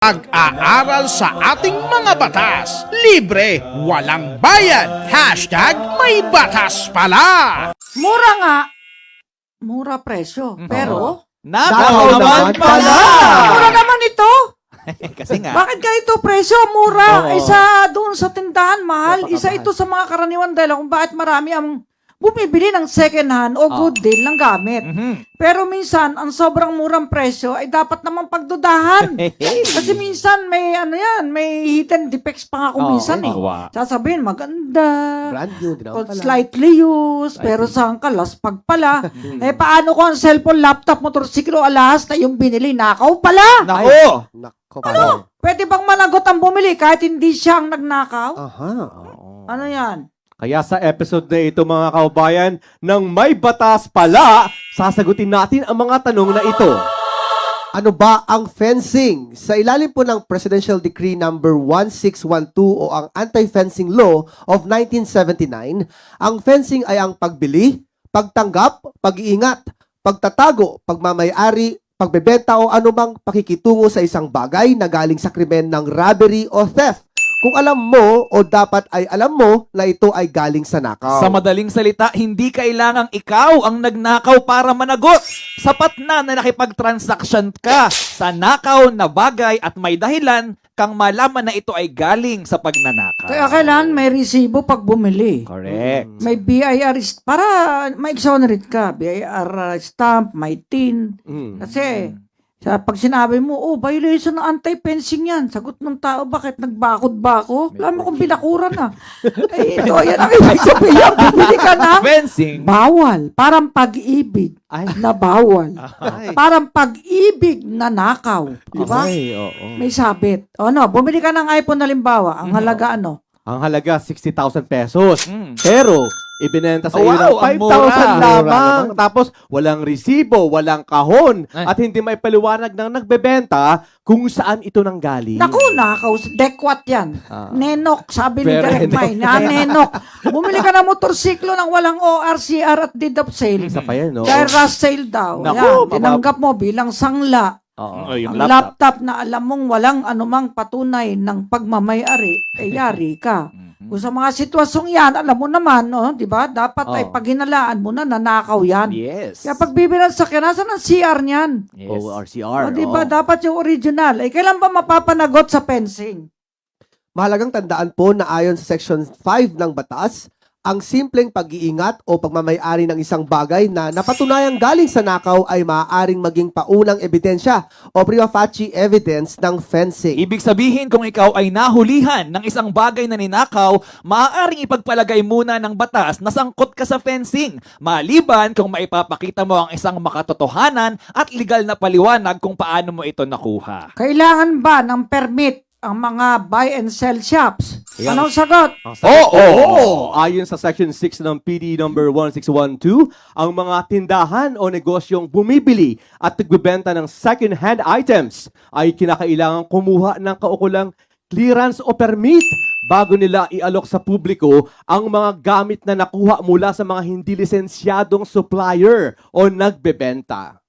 Pag-aaral sa ating mga batas. Libre, walang bayad. Hashtag may batas pala. Mura nga. Mura presyo. Pero, Nakaw naman pala! mura naman ito. Kasi nga, Bakit ganito presyo? Mura. Oo. Isa doon sa tindahan, mahal. Napakamahal. Isa ito sa mga karaniwan dahil kung bakit marami ang bumibili ng second hand o good deal ng gamit. Pero minsan, ang sobrang murang presyo ay dapat naman pagdudahan. Kasi minsan may may hidden defects pa nga kung minsan eh. Sasabihin, maganda. Brand new, di O naman pala. slightly used, pero saan ka, laspag pala. Paano kung ang cellphone, laptop, motorsiklo, alahas na yung binili, nakaw pala? nako! Nako, ano? Pwede bang managot ang bumili kahit hindi siya ang nagnakaw? Aha. Ano yan? Kaya sa episode na ito mga kaubayan, ng may batas pala, sasagutin natin ang mga tanong na ito. Ano ba ang fencing? Sa ilalim po ng Presidential Decree number 1612 o ang Anti-Fencing Law of 1979, ang fencing ay ang pagbili, pagtanggap, pag-iingat, pagtatago, pagmamayari, pagbebenta o anumang pakikitungo sa isang bagay na galing sa krimen ng robbery o theft. Kung alam mo o dapat ay alam mo na ito ay galing sa nakaw. Sa madaling salita, hindi kailangang ikaw ang nagnakaw para managot. Sapat na nakipag-transaction ka sa nakaw na bagay at may dahilan kang malaman na ito ay galing sa pagnanakaw. Kaya kailangan may resibo pag bumili. Correct. May BIR, para ma-exonerate ka. BIR stamp, may TIN. Kasi, pag sinabi mo, violation ng anti-fencing yan. Sagot ng tao, bakit nagbakod ba ako? Wala mo kung binakuran na. Ay, ito, yan ang ibig sabihin. Bumili ka na. Fencing. Bawal. Parang pag-ibig na bawal. Ay. Parang pag-ibig na nakaw. Di ba? Okay, oo. May sabit. O no, bumili ka ng iPhone halimbawa. Ang halaga ano? Ang halaga 60,000 pesos. Mm. Pero ibinenta sa iyo Wow, ang ng 5,000 mura. lamang. Tapos walang resibo, walang kahon, Ay. at hindi may paliwanag ng nagbebenta kung saan ito nanggaling. Naku, nakaw. Dekwat yan. Nenok, sabi ni Very Direk May. Nenok. Bumili ka ng motorsiklo ng walang ORCR at deed of sale. Isa pa yan, no? Dahil rush sale daw. Naku, Yan, tinanggap mo bilang sangla. Oo. Yung Ang laptop na alam mong walang anumang patunay ng pagmamayari, yari ka. Kung sa mga sitwasyong yan, alam mo naman, no, di ba? Dapat ay paghinalaan mo na nanakaw yan. Yes. Kaya pag bibilan sa kanya, saan ang CR niyan? Yes. ORCR. O, di ba? Dapat yung original. Kailan ba mapapanagot sa fencing? Mahalagang tandaan po na ayon sa Section 5 ng Batas, ang simpleng pag-iingat o pagmamayari ng isang bagay na napatunayang galing sa nakaw ay maaaring maging paunang ebidensya o prima facie evidence ng fencing. Ibig sabihin, kung ikaw ay nahulihan ng isang bagay na ninakaw, maaaring ipagpalagay muna ng batas na sangkot ka sa fencing. Maliban kung maipapakita mo ang isang makatotohanan at legal na paliwanag kung paano mo ito nakuha. Kailangan ba ng permit ang mga buy and sell shops? Ayan. Anong sagot? Oo! Ayon sa Section 6 ng PD number 1612, ang mga tindahan o negosyong bumibili at nagbebenta ng second-hand items ay kinakailangang kumuha ng kaukulang clearance o permit bago nila ialok sa publiko ang mga gamit na nakuha mula sa mga hindi lisensyadong supplier o nagbebenta.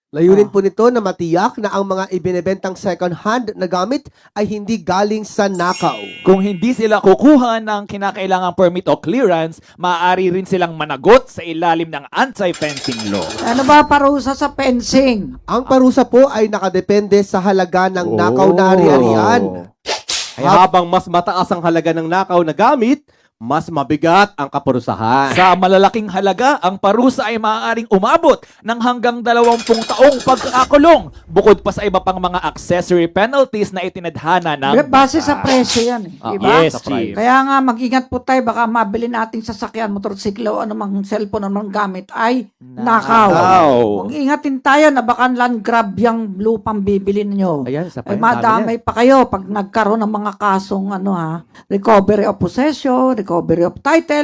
Layunin po nito na matiyak na ang mga ibinebentang second-hand na gamit ay hindi galing sa nakaw. Kung hindi sila kukuha ng kinakailangang permit o clearance, maaari rin silang managot sa ilalim ng anti-fencing law. Ano ba parusa sa fencing? Ang parusa po ay nakadepende sa halaga ng nakaw na ari-arian. Kaya habang mas mataas ang halaga ng nakaw na gamit, mas mabigat ang kaparusahan. Sa malalaking halaga, ang parusa ay maaaring umabot ng hanggang 20 taong pagkakakulong, bukod pa sa iba pang mga accessory penalties na itinadhana ng Base sa presyo yan. Diba? Yes, Chief. Kaya nga, mag-ingat po tayo. Baka mabili nating sasakyan, motorsiklo, o anumang cellphone, anumang gamit ay nakaw. Mag-ingatin tayo na baka land grab yung lupang bibili nyo. Ayan, isa Ay pa yan, madamay pa kayo pag nagkaroon ng mga kasong recovery of possession, recovery of title,